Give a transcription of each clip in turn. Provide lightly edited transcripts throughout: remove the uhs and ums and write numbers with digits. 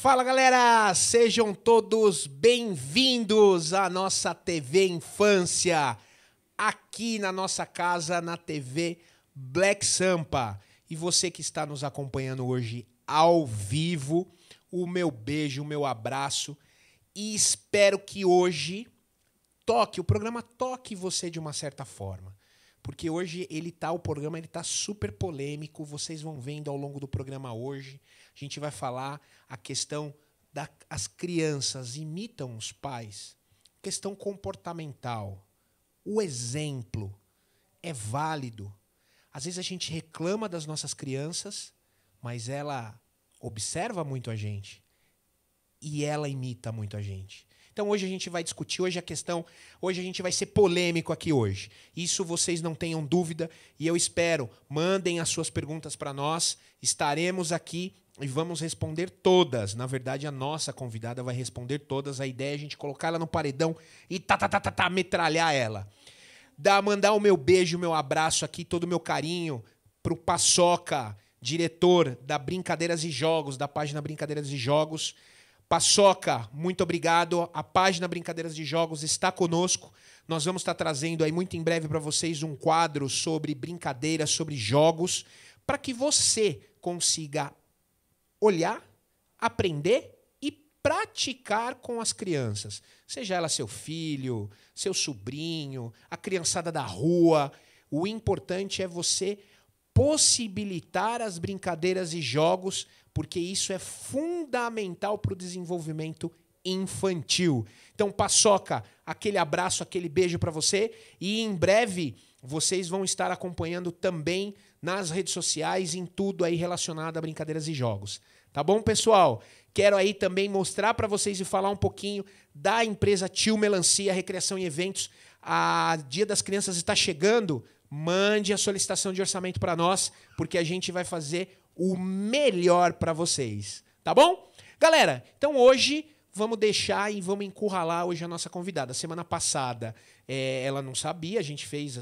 Fala galera, sejam todos bem-vindos à nossa TV Infância, aqui na nossa casa, na TV Black Sampa. E você que está nos acompanhando hoje ao vivo, o meu beijo, o meu abraço, e espero que hoje o programa toque você de uma certa forma. Porque hoje o programa tá super polêmico, vocês vão vendo ao longo do programa hoje. A gente vai falar a questão as crianças imitam os pais, questão comportamental. O exemplo é válido. Às vezes a gente reclama das nossas crianças, mas ela observa muito a gente e ela imita muito a gente. Então hoje a gente vai discutir, hoje a gente vai ser polêmico aqui hoje. Isso vocês não tenham dúvida e eu espero, mandem as suas perguntas para nós, estaremos aqui e vamos responder todas. Na verdade, a nossa convidada vai responder todas. A ideia é a gente colocar ela no paredão e metralhar ela. Mandar o meu beijo, o meu abraço aqui, todo o meu carinho pro Paçoca, diretor da Brincadeiras e Jogos, da página Brincadeiras e Jogos. Paçoca, muito obrigado. A página Brincadeiras de Jogos está conosco. Nós vamos estar trazendo aí muito em breve para vocês um quadro sobre brincadeiras, sobre jogos, para que você consiga olhar, aprender e praticar com as crianças. Seja ela seu filho, seu sobrinho, a criançada da rua. O importante é você possibilitar as brincadeiras e jogos, porque isso é fundamental para o desenvolvimento infantil. Então, Paçoca, aquele abraço, aquele beijo para você. E em breve vocês vão estar acompanhando também nas redes sociais, em tudo aí relacionado a brincadeiras e jogos. Tá bom, pessoal? Quero aí também mostrar para vocês e falar um pouquinho da empresa Tio Melancia, Recreação e Eventos. A Dia das Crianças está chegando. Mande a solicitação de orçamento para nós, porque a gente vai fazer o melhor para vocês. Tá bom? Galera, então hoje vamos deixar e vamos encurralar hoje a nossa convidada. Semana passada ela não sabia, a gente fez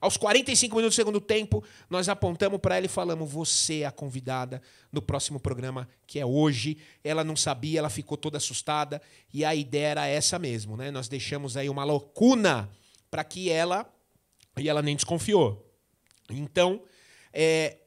aos 45 minutos do segundo tempo, nós apontamos para ela e falamos: você é a convidada no próximo programa, que é hoje. Ela não sabia, ela ficou toda assustada e a ideia era essa mesmo, né? Nós deixamos aí uma lacuna para que ela... E ela nem desconfiou. Então,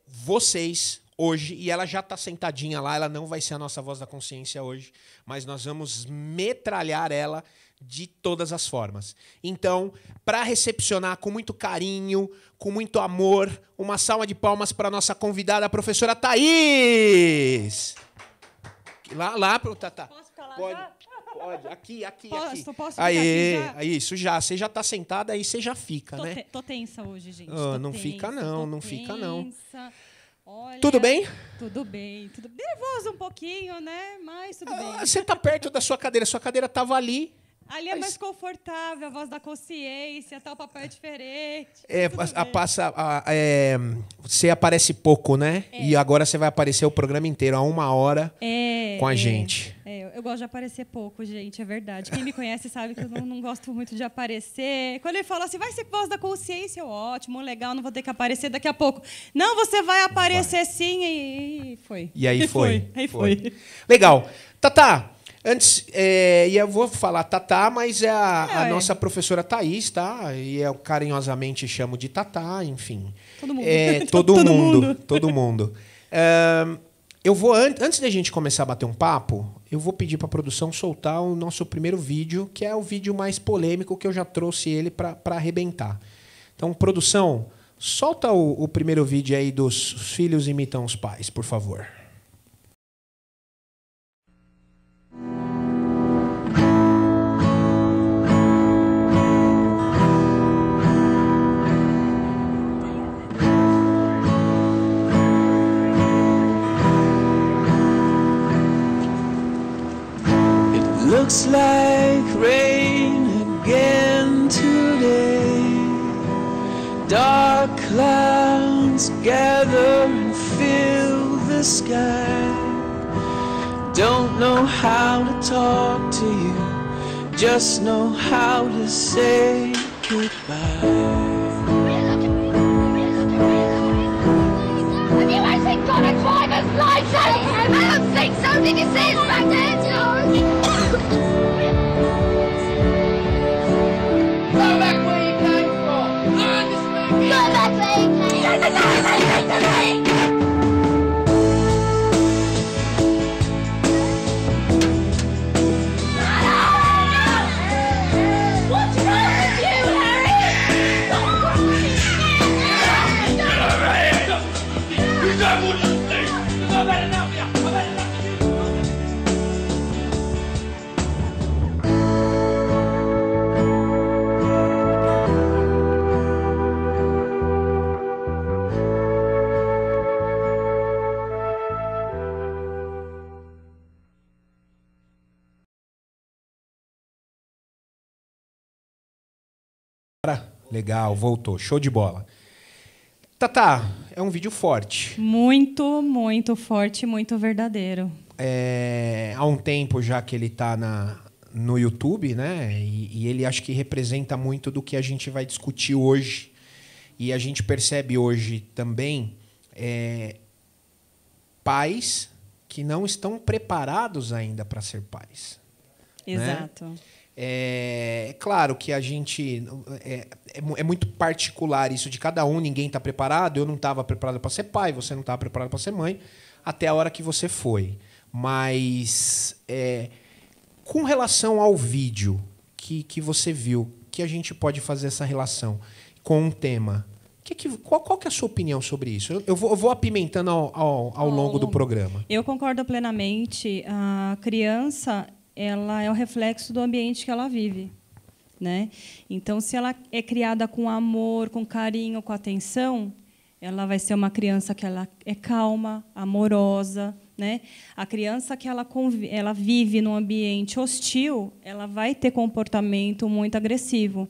vocês hoje, e ela já está sentadinha lá, ela não vai ser a nossa voz da consciência hoje, mas nós vamos metralhar ela de todas as formas. Então, para recepcionar com muito carinho, com muito amor, uma salva de palmas para a nossa convidada, a professora Thaís! Lá pro Tatá. Posso ficar lá? Pode. Já? Pode, aqui. Posso Aí, ficar aqui já? Isso já. Você já tá sentada, aí você já fica, né? Tô tensa hoje, gente. Não fica não. Olha, Tudo bem? Tudo bem. Nervoso um pouquinho, né? Mas tudo bem. Você tá perto da sua cadeira tava ali. Ali é mais confortável, a voz da consciência, tá, o papel é diferente. Você aparece pouco, né? E agora você vai aparecer o programa inteiro, a 1 hora, com a gente. Eu gosto de aparecer pouco, gente, é verdade. Quem me conhece sabe que eu não gosto muito de aparecer. Quando ele fala assim, vai ser voz da consciência, ótimo, legal, não vou ter que aparecer daqui a pouco. Não, você vai aparecer sim, e foi. E aí foi. Foi. Legal. Tatá, antes, eu vou falar Tatá, mas é a nossa professora Thaís, tá? E eu carinhosamente chamo de Tatá, enfim. Todo mundo. Todo mundo. Eu vou, antes da gente começar a bater um papo, eu vou pedir para a produção soltar o nosso primeiro vídeo, que é o vídeo mais polêmico, que eu já trouxe ele para arrebentar. Então, produção, solta o primeiro vídeo aí dos filhos imitam os pais, por favor. Looks like rain again today. Dark clouds gather and fill the sky. Don't know how to talk to you, just know how to say goodbye. Do I think God is life? I don't think so. Did you say it's back there, George? Go back where you came from. Learn to speak. Go back where you came from. What's wrong with you, Harry? Get over here! You don't want to sleep! I've had enough of you! I've had enough of you! Legal, voltou. Show de bola. Tatá, é um vídeo forte. Muito, muito forte, muito verdadeiro. Há um tempo já que ele está no YouTube, né? E ele acho que representa muito do que a gente vai discutir hoje. E a gente percebe hoje também pais que não estão preparados ainda para ser pais. Exato. É claro que a gente... É muito particular isso de cada um. Ninguém está preparado. Eu não estava preparado para ser pai. Você não estava preparado para ser mãe. Até a hora que você foi. Mas com relação ao vídeo que você viu, que a gente pode fazer essa relação com um tema... Qual que é a sua opinião sobre isso? Eu vou apimentando ao longo do programa. Eu concordo plenamente. A criança... ela é o reflexo do ambiente que ela vive, né? Então, se ela é criada com amor, com carinho, com atenção, ela vai ser uma criança que ela é calma, amorosa, né? A criança que ela vive num ambiente hostil, ela vai ter comportamento muito agressivo.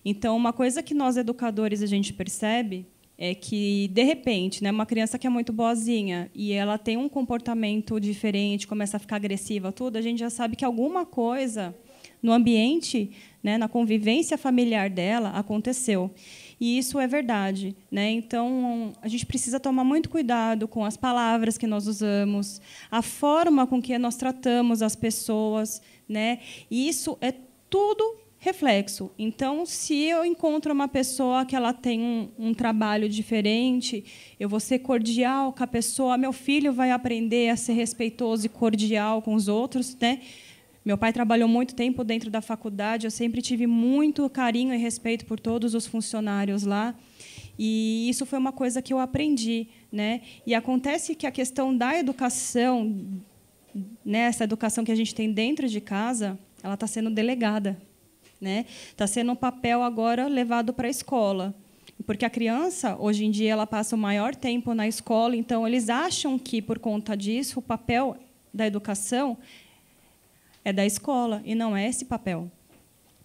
Então, uma coisa que nós educadores a gente percebe é que, de repente, né, uma criança que é muito boazinha e ela tem um comportamento diferente, começa a ficar agressiva, tudo, a gente já sabe que alguma coisa no ambiente, né, na convivência familiar dela, aconteceu. E isso é verdade, né? Então, a gente precisa tomar muito cuidado com as palavras que nós usamos, a forma com que nós tratamos as pessoas, né? E isso é tudo reflexo. Então, se eu encontro uma pessoa que ela tem um trabalho diferente, eu vou ser cordial com a pessoa, meu filho vai aprender a ser respeitoso e cordial com os outros, né? Meu pai trabalhou muito tempo dentro da faculdade, eu sempre tive muito carinho e respeito por todos os funcionários lá. E isso foi uma coisa que eu aprendi, né? E acontece que a questão da educação, né, essa educação que a gente tem dentro de casa, ela está sendo delegada. Né? Está sendo um papel agora levado para a escola. Porque a criança, hoje em dia, ela passa o maior tempo na escola, então eles acham que, por conta disso, o papel da educação é da escola, e não é esse papel.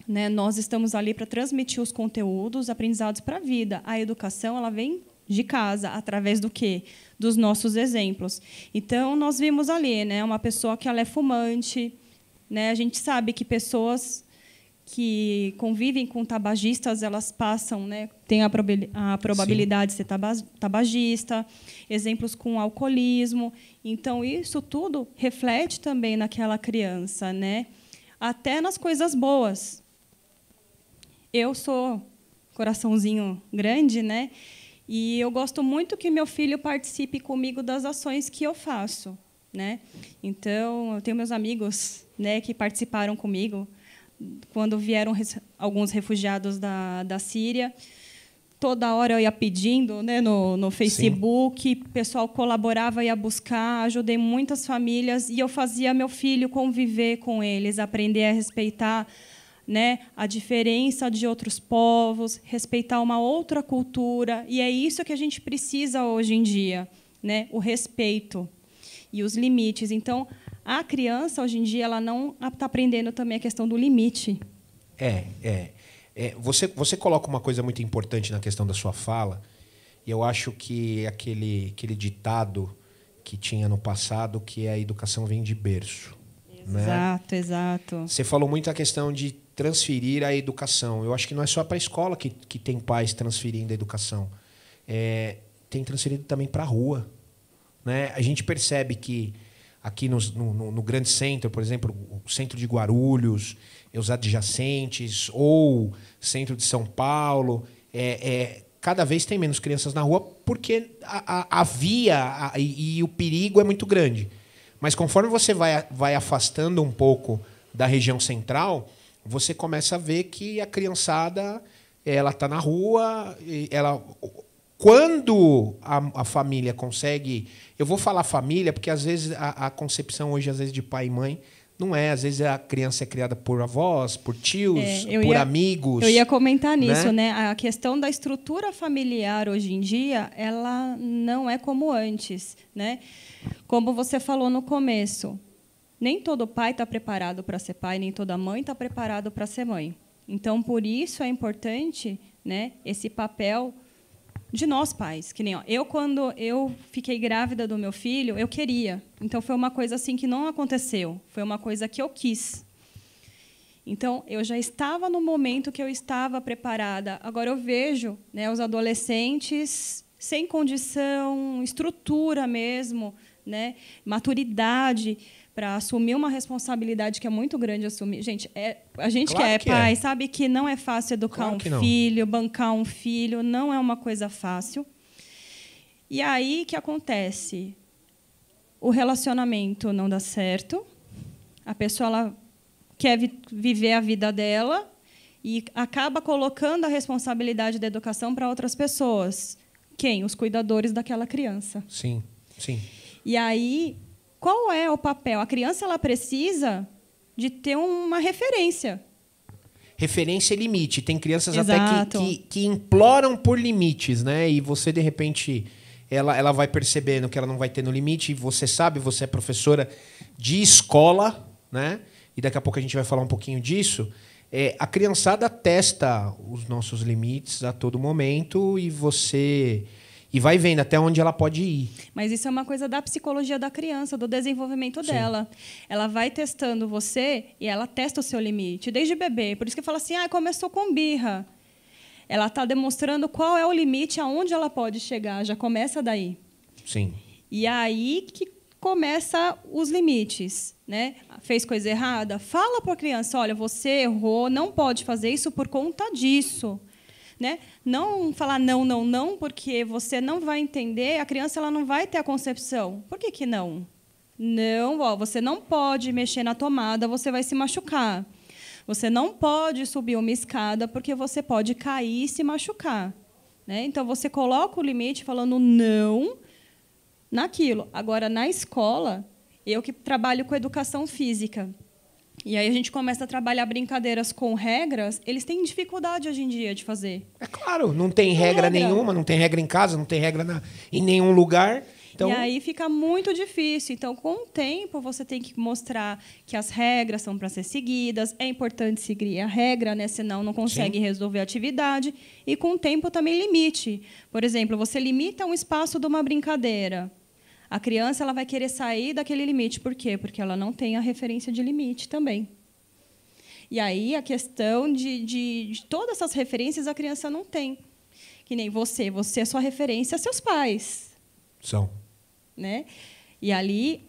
Né? Nós estamos ali para transmitir os conteúdos, aprendizados para a vida. A educação ela vem de casa, através do quê? Dos nossos exemplos. Então, nós vimos ali, né, uma pessoa que ela é fumante. Né? A gente sabe que pessoas que convivem com tabagistas, elas passam, né, tem a probabilidade Sim. de ser tabagista, exemplos com alcoolismo. Então, isso tudo reflete também naquela criança, né? Até nas coisas boas. Eu sou coraçãozinho grande, né? E eu gosto muito que meu filho participe comigo das ações que eu faço, né? Então, eu tenho meus amigos, né, que participaram comigo quando vieram alguns refugiados da Síria. Toda hora eu ia pedindo, né, no Facebook, o pessoal colaborava, ia buscar, ajudei muitas famílias, e eu fazia meu filho conviver com eles, aprender a respeitar, né, a diferença de outros povos, respeitar uma outra cultura, e é isso que a gente precisa hoje em dia, né, o respeito e os limites. Então, a criança, hoje em dia, ela não está aprendendo também a questão do limite. Você coloca uma coisa muito importante na questão da sua fala, e eu acho que aquele ditado que tinha no passado, que a educação vem de berço. Exato, né? Exato. Você falou muito a questão de transferir a educação. Eu acho que não é só para a escola que tem pais transferindo a educação. Tem transferido também para a rua. Né? A gente percebe que aqui no grande centro, por exemplo, o centro de Guarulhos, os adjacentes, ou centro de São Paulo, cada vez tem menos crianças na rua porque a via e o perigo é muito grande. Mas conforme você vai afastando um pouco da região central, você começa a ver que a criançada ela está na rua, quando a família consegue... Eu vou falar família porque, às vezes, a concepção hoje, às vezes, de pai e mãe, não é. Às vezes, a criança é criada por avós, por tios, por amigos. Eu ia comentar nisso, né? A questão da estrutura familiar, hoje em dia, ela não é como antes, né? Como você falou no começo, nem todo pai está preparado para ser pai, nem toda mãe está preparado para ser mãe. Então, por isso é importante, né, esse papel de nós pais. Que nem quando eu fiquei grávida do meu filho, eu queria. Então, foi uma coisa assim que não aconteceu. Foi uma coisa que eu quis. Então, eu já estava no momento que eu estava preparada. Agora, eu vejo, né, os adolescentes sem condição, estrutura mesmo, né, maturidade para assumir uma responsabilidade que é muito grande assumir. Gente, a gente claro que é pai, sabe que não é fácil educar um filho, bancar um filho, não é uma coisa fácil. E aí, o que acontece? O relacionamento não dá certo, a pessoa ela quer viver a vida dela e acaba colocando a responsabilidade da educação para outras pessoas. Quem? Os cuidadores daquela criança. Sim, sim. E aí... Qual é o papel? A criança ela precisa de ter uma referência. Referência e limite. Tem crianças Exato. até que imploram por limites, né? E você, de repente, ela vai percebendo que ela não vai ter no limite. E você sabe, você é professora de escola, né? E daqui a pouco a gente vai falar um pouquinho disso. A criançada testa os nossos limites a todo momento e vai vendo até onde ela pode ir. Mas isso é uma coisa da psicologia da criança, do desenvolvimento dela. Ela vai testando você e ela testa o seu limite, desde bebê. Por isso que fala assim, começou com birra. Ela está demonstrando qual é o limite, aonde ela pode chegar. Já começa daí. Sim. E aí que começa os limites, né? Fez coisa errada? Fala para a criança, olha, você errou, não pode fazer isso por conta disso. Né? Não falar não, porque você não vai entender, a criança ela não vai ter a concepção. Por que não? Não, você não pode mexer na tomada, você vai se machucar. Você não pode subir uma escada, porque você pode cair e se machucar. Né? Então, você coloca o limite falando não naquilo. Agora, na escola, eu que trabalho com educação física, e aí a gente começa a trabalhar brincadeiras com regras, eles têm dificuldade hoje em dia de fazer. É claro, não tem regra nenhuma, não tem regra em casa, não tem regra em nenhum lugar. Então... E aí fica muito difícil. Então, com o tempo, você tem que mostrar que as regras são para ser seguidas, é importante seguir a regra, né? Senão não consegue resolver a atividade. E, com o tempo, também limite. Por exemplo, você limita um espaço de uma brincadeira. A criança ela vai querer sair daquele limite. Por quê? Porque ela não tem a referência de limite também. E aí, a questão de todas essas referências, a criança não tem. Que nem você. Você é sua referência a seus pais. São. Né? E ali,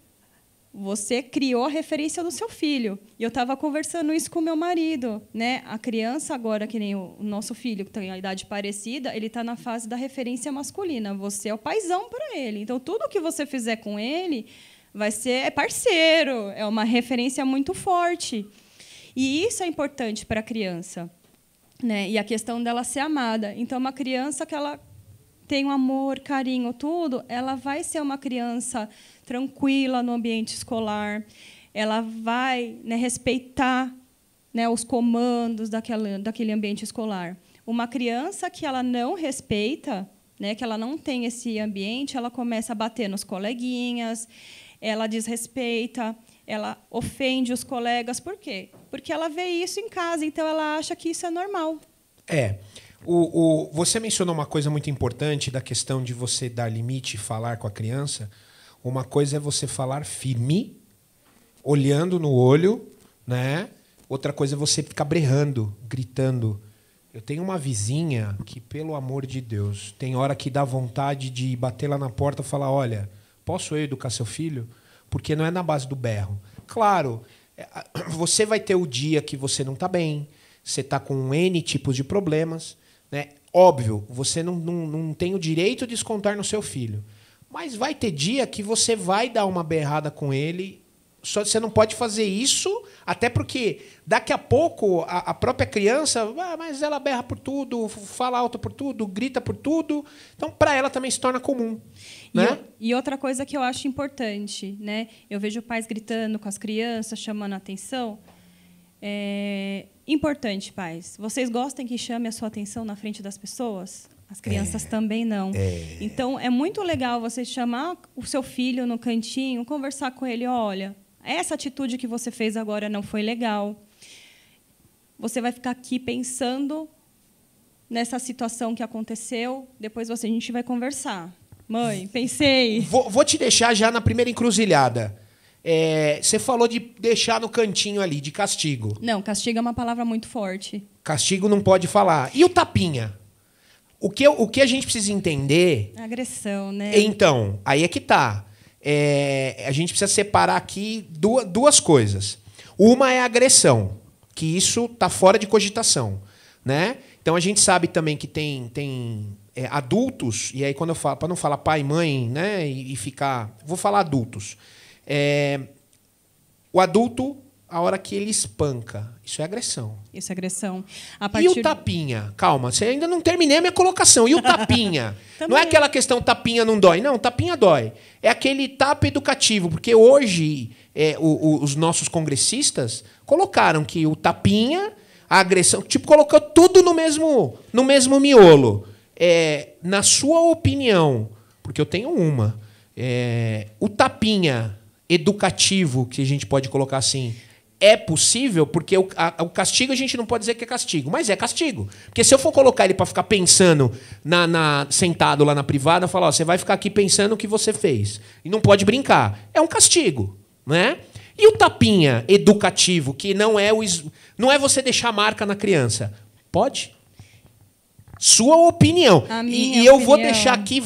você criou a referência do seu filho. E eu estava conversando isso com o meu marido. Né? A criança agora, que nem o nosso filho, que tem a idade parecida, ele está na fase da referência masculina. Você é o paizão para ele. Então, tudo que você fizer com ele vai ser parceiro. É uma referência muito forte. E isso é importante para a criança. Né? E a questão dela ser amada. Então, uma criança que ela tem um amor, carinho, tudo, ela vai ser uma criança tranquila no ambiente escolar, ela vai, né, respeitar, né, os comandos daquele ambiente escolar. Uma criança que ela não respeita, né, que ela não tem esse ambiente, ela começa a bater nos coleguinhas, ela desrespeita, ela ofende os colegas. Por quê? Porque ela vê isso em casa, então ela acha que isso é normal. Você mencionou uma coisa muito importante da questão de você dar limite e falar com a criança. Uma coisa é você falar firme, olhando no olho, né? Outra coisa é você ficar berrando, gritando. Eu tenho uma vizinha que, pelo amor de Deus, tem hora que dá vontade de bater lá na porta e falar, olha, posso eu educar seu filho? porque não é na base do berro. Claro, você vai ter o dia que você não está bem, você está com N tipos de problemas, né? Óbvio, você não tem o direito de descontar no seu filho. Mas vai ter dia que você vai dar uma berrada com ele. Só você não pode fazer isso, até porque daqui a pouco a própria criança, mas ela berra por tudo, fala alto por tudo, grita por tudo. Então, para ela também se torna comum. Né? E outra coisa que eu acho importante, né? Eu vejo pais gritando com as crianças, chamando a atenção. Importante, pais. Vocês gostam que chame a sua atenção na frente das pessoas? As crianças também não. Então, é muito legal você chamar o seu filho no cantinho, conversar com ele. Olha, essa atitude que você fez agora não foi legal. Você vai ficar aqui pensando nessa situação que aconteceu. Depois a gente vai conversar. Mãe, pensei. Vou te deixar já na primeira encruzilhada. Você falou de deixar no cantinho ali, de castigo. Não, castigo é uma palavra muito forte. Castigo não pode falar. E o tapinha? O que a gente precisa entender... Agressão, né? Então, aí é que tá. A gente precisa separar aqui duas coisas. Uma é a agressão, que isso tá fora de cogitação, né? Então, a gente sabe também que tem adultos, e aí quando eu falo, para não falar pai e mãe, né, e ficar... Vou falar adultos. O adulto, a hora que ele espanca, isso é agressão. Isso é agressão. E o tapinha? Calma, você ainda não terminei a minha colocação. E o tapinha? Não é aquela questão tapinha não dói. Não, tapinha dói. É aquele tapa educativo, porque hoje os nossos congressistas colocaram que o tapinha, a agressão, tipo, colocou tudo no mesmo miolo. Na sua opinião, porque eu tenho uma, o tapinha educativo, que a gente pode colocar assim, é possível, porque o castigo a gente não pode dizer que é castigo, mas é castigo. Porque se eu for colocar ele para ficar pensando sentado lá na privada, falar, você vai ficar aqui pensando o que você fez. E não pode brincar. É um castigo, né? E o tapinha educativo, que não é você deixar marca na criança. Pode? Sua opinião. E eu vou deixar aqui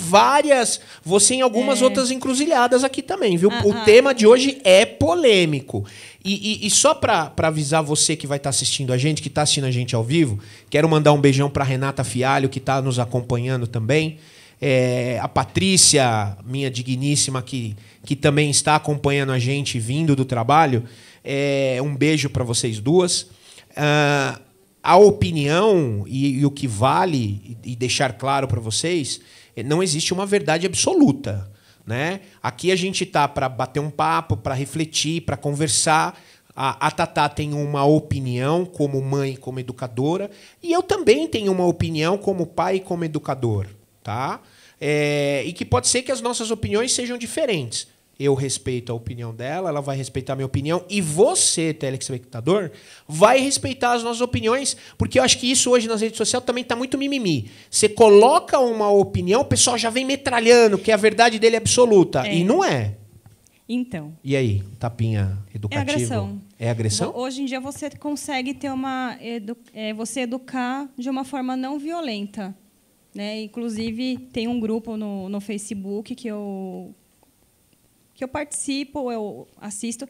você em algumas outras encruzilhadas aqui também, viu? O tema de hoje é polêmico. E só para avisar você que vai estar assistindo a gente, que está assistindo a gente ao vivo, quero mandar um beijão para Renata Fialho, que está nos acompanhando também. A Patrícia, minha digníssima, que também está acompanhando a gente vindo do trabalho. Um beijo para vocês duas. A opinião e o que vale, e deixar claro para vocês, não existe uma verdade absoluta, né? Aqui a gente está para bater um papo, para refletir, para conversar. A Tatá tem uma opinião como mãe, como educadora, e eu também tenho uma opinião como pai e como educador, tá? E que pode ser que as nossas opiniões sejam diferentes. Eu respeito a opinião dela, ela vai respeitar a minha opinião, e você, telespectador, vai respeitar as nossas opiniões, porque eu acho que isso hoje nas redes sociais também está muito mimimi. Você coloca uma opinião, o pessoal já vem metralhando, que a verdade dele é absoluta, e não é. Então. E aí, tapinha educativo? É agressão. É agressão? Hoje em dia você consegue ter você educar de uma forma não violenta, né? Inclusive, tem um grupo no Facebook que eu participo, eu assisto.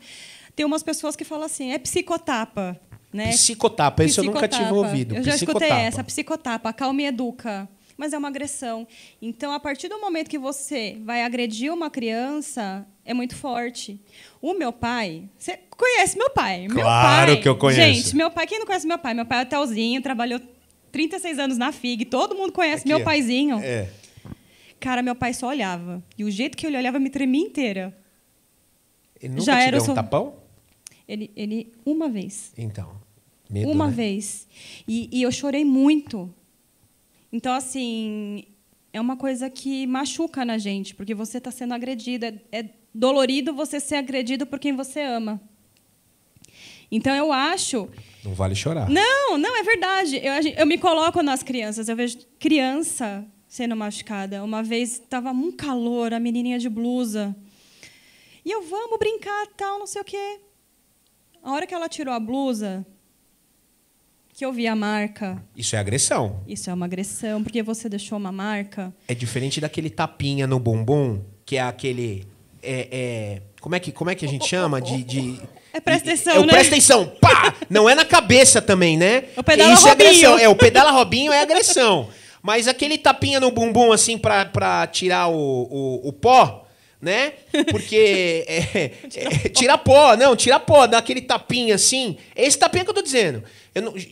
Tem umas pessoas que falam assim, é psicotapa. Né? Psicotapa, isso eu nunca tive ouvido. Eu já escutei essa, psicotapa, calma e educa. Mas é uma agressão. Então, a partir do momento que você vai agredir uma criança, é muito forte. O meu pai... Você conhece meu pai? Claro que eu conheço. Gente, meu pai... Quem não conhece meu pai? Meu pai é hotelzinho, trabalhou 36 anos na FIG. Todo mundo conhece meu paizinho. Cara, meu pai só olhava. E o jeito que ele olhava me tremia inteira. Ele nunca te deu um tapão? Ele uma vez. Então, medo, uma né? vez. E eu chorei muito. Então, assim, é uma coisa que machuca na gente, porque você está sendo agredida. É dolorido você ser agredido por quem você ama. Então, eu acho... Não vale chorar. Não, é verdade. Eu me coloco nas crianças. Eu vejo criança sendo machucada. Uma vez estava um calor, a menininha de blusa. E eu, vamos brincar, tal, não sei o quê. A hora que ela tirou a blusa, que eu vi a marca... Isso é agressão. Isso é uma agressão, porque você deixou uma marca. É diferente daquele tapinha no bumbum, que é aquele... como é que a gente chama? Presta atenção, né? Presta atenção, pá! Não é na cabeça também, né? O pedala Isso é agressão. Robinho. O pedala Robinho é agressão. Mas aquele tapinha no bumbum, assim, pra tirar o pó, né? Porque... tira pó, tira pó, dá aquele tapinha assim. É esse tapinha que eu tô dizendo.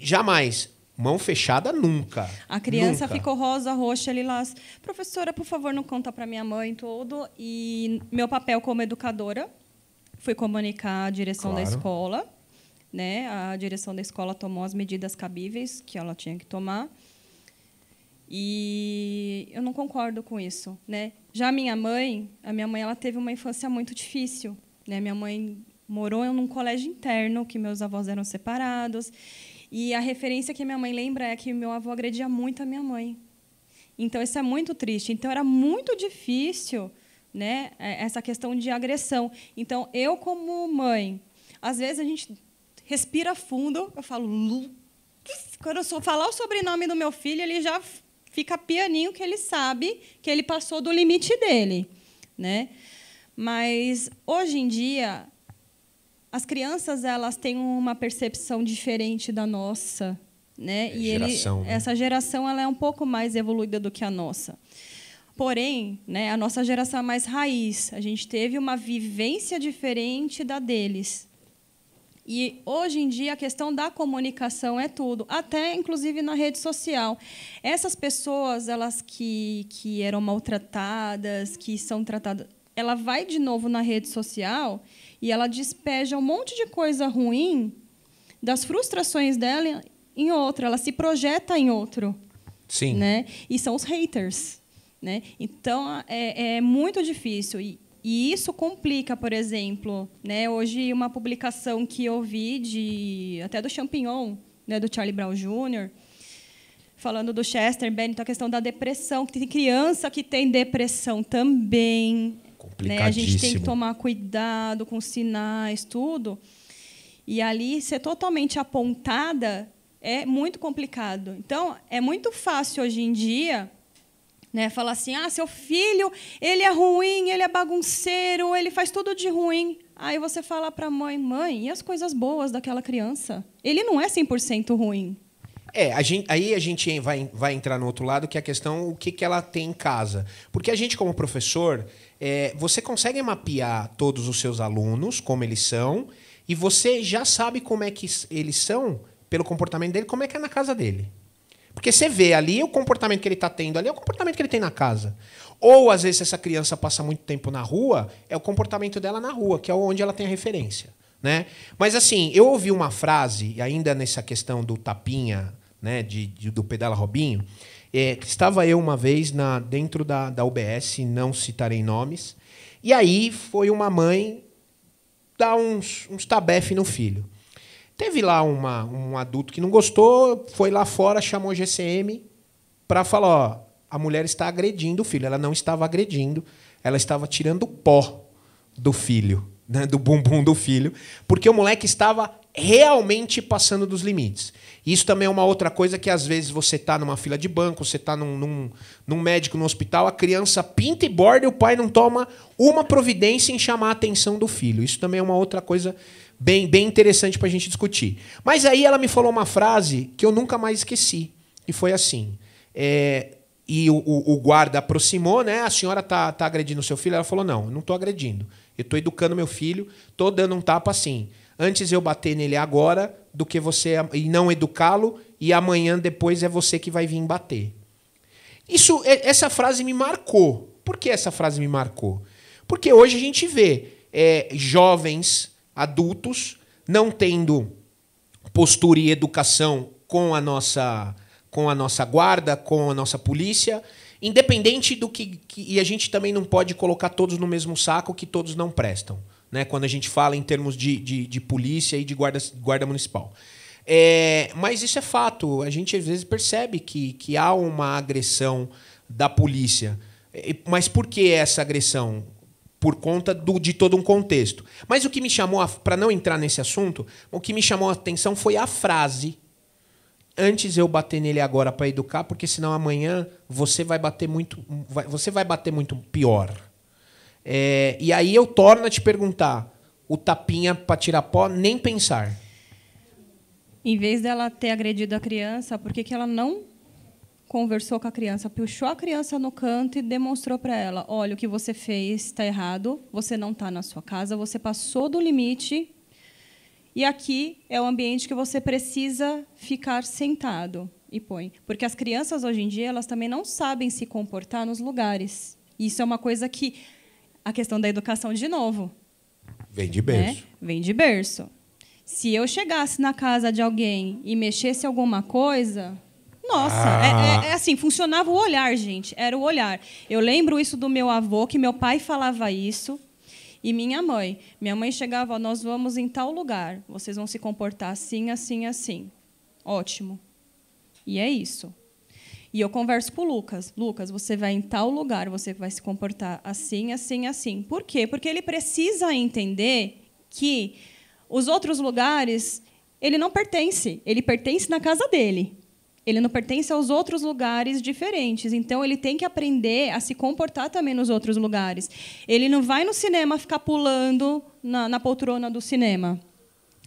Jamais. Mão fechada, nunca. A criança nunca. ficou rosa, roxa, lilás. Professora, por favor, não conta para minha mãe tudo. E meu papel como educadora foi comunicar à direção da escola. Né? A direção da escola tomou as medidas cabíveis que ela tinha que tomar. E eu não concordo com isso, né? Já a minha mãe ela teve uma infância muito difícil, né? Minha mãe morou num colégio interno, que meus avós eram separados. E a referência que minha mãe lembra é que meu avô agredia muito a minha mãe. Então, isso é muito triste. Então, era muito difícil, né, essa questão de agressão. Então, eu, como mãe, às vezes a gente respira fundo, eu falo... Quando eu falar o sobrenome do meu filho, ele já fica pianinho, que ele sabe que ele passou do limite dele, né? Mas, hoje em dia... As crianças elas têm uma percepção diferente da nossa, né? Essa geração ela é um pouco mais evoluída do que a nossa. Porém, né, a nossa geração é mais raiz. A gente teve uma vivência diferente da deles. E hoje em dia a questão da comunicação é tudo, até inclusive na rede social. Essas pessoas elas que eram maltratadas, que são tratadas, ela vai de novo na rede social e ela despeja um monte de coisa ruim das frustrações dela em outro. Ela se projeta em outro. Sim. Né? E são os haters. Né? Então, é muito difícil. E isso complica, por exemplo, né? Hoje, uma publicação que eu vi até do Champignon, né? Do Charlie Brown Jr., falando do Chester Bennington, a questão da depressão, que tem criança que tem depressão também. Né? A gente tem que tomar cuidado com os sinais, tudo. E ali, ser totalmente apontada é muito complicado. Então, é muito fácil, hoje em dia, né, falar assim, seu filho, ele é ruim, ele é bagunceiro, ele faz tudo de ruim. Aí você fala para a mãe, e as coisas boas daquela criança? Ele não é 100% ruim. Aí a gente vai entrar no outro lado, que é a questão, o que ela tem em casa. Porque a gente, como professor, você consegue mapear todos os seus alunos, como eles são, e você já sabe como é que eles são, pelo comportamento dele, como é que é na casa dele. Porque você vê ali o comportamento que ele está tendo ali, é o comportamento que ele tem na casa. Ou, às vezes, se essa criança passa muito tempo na rua, é o comportamento dela na rua, que é onde ela tem a referência. Né? Mas, assim, eu ouvi uma frase, ainda nessa questão do tapinha, né, do pedala Robinho, estava eu uma vez dentro da UBS, não citarei nomes, e aí foi uma mãe dar uns tabefe no filho. Teve lá um adulto que não gostou, foi lá fora, chamou o GCM para falar, a mulher está agredindo o filho. Ela não estava agredindo, ela estava tirando o pó do filho, né, do bumbum do filho, porque o moleque estava realmente passando dos limites. Isso também é uma outra coisa que, às vezes, você está numa fila de banco, você está num médico, no hospital, a criança pinta e borda e o pai não toma uma providência em chamar a atenção do filho. Isso também é uma outra coisa bem interessante para a gente discutir. Mas aí ela me falou uma frase que eu nunca mais esqueci, e foi assim. E o guarda aproximou, né? A senhora tá agredindo o seu filho? Ela falou, não, eu não estou agredindo. Eu estou educando meu filho, estou dando um tapa assim. Antes eu bater nele agora do que você e não educá-lo, e amanhã depois é você que vai vir bater. Essa frase me marcou. Por que essa frase me marcou? Porque hoje a gente vê jovens adultos não tendo postura e educação com a nossa guarda, com a nossa polícia, independente do que... E a gente também não pode colocar todos no mesmo saco, que todos não prestam. Né, quando a gente fala em termos de polícia e de guarda municipal. Mas isso é fato. A gente, às vezes, percebe que há uma agressão da polícia. Mas por que essa agressão? Por conta de todo um contexto. Mas o que me chamou, para não entrar nesse assunto, o que me chamou a atenção foi a frase: antes eu bater nele agora para educar, porque senão amanhã você vai bater muito pior. E aí eu torno a te perguntar, o tapinha para tirar pó, nem pensar. Em vez dela ter agredido a criança, por que ela não conversou com a criança, puxou a criança no canto e demonstrou para ela, olha, o que você fez está errado, você não está na sua casa, você passou do limite e aqui é o ambiente que você precisa ficar sentado. E põe. Porque as crianças, hoje em dia, elas também não sabem se comportar nos lugares. Isso é uma coisa que... A questão da educação, de novo. Vem de berço. Né? Vem de berço. Se eu chegasse na casa de alguém e mexesse alguma coisa... Nossa, é assim, funcionava o olhar, gente. Era o olhar. Eu lembro isso do meu avô, que meu pai falava isso. E minha mãe. Minha mãe chegava, nós vamos em tal lugar. Vocês vão se comportar assim, assim, assim. Ótimo. E é isso. E eu converso com o Lucas. Lucas, você vai em tal lugar, você vai se comportar assim, assim, assim. Por quê? Porque ele precisa entender que os outros lugares, ele não pertence. Ele pertence na casa dele. Ele não pertence aos outros lugares diferentes. Então, ele tem que aprender a se comportar também nos outros lugares. Ele não vai no cinema ficar pulando na poltrona do cinema.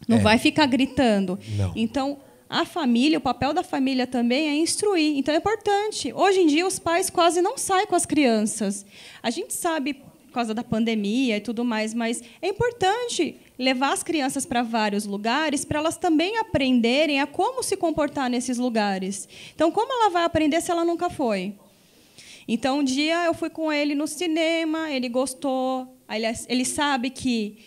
Não vai ficar gritando. Não. Então... A família, o papel da família também é instruir. Então, é importante. Hoje em dia, os pais quase não saem com as crianças. A gente sabe, por causa da pandemia e tudo mais, mas é importante levar as crianças para vários lugares para elas também aprenderem a como se comportar nesses lugares. Então, como ela vai aprender se ela nunca foi? Então, um dia eu fui com ele no cinema, ele gostou, ele sabe que...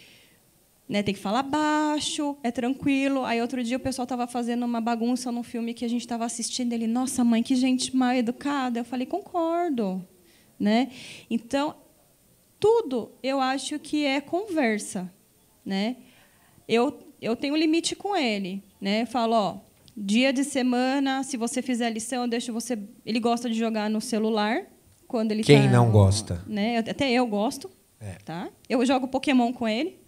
Né, tem que falar baixo, é tranquilo. Aí, outro dia, o pessoal estava fazendo uma bagunça num filme que a gente estava assistindo. Ele, nossa, mãe, que gente mal educada. Eu falei, concordo. Né? Então, tudo eu acho que é conversa. Né? Eu tenho limite com ele. Né? Eu falo, ó, dia de semana, se você fizer a lição, eu deixo você... Ele gosta de jogar no celular. Quando ele Quem não gosta? Né? Até eu gosto. Tá? Eu jogo Pokémon com ele.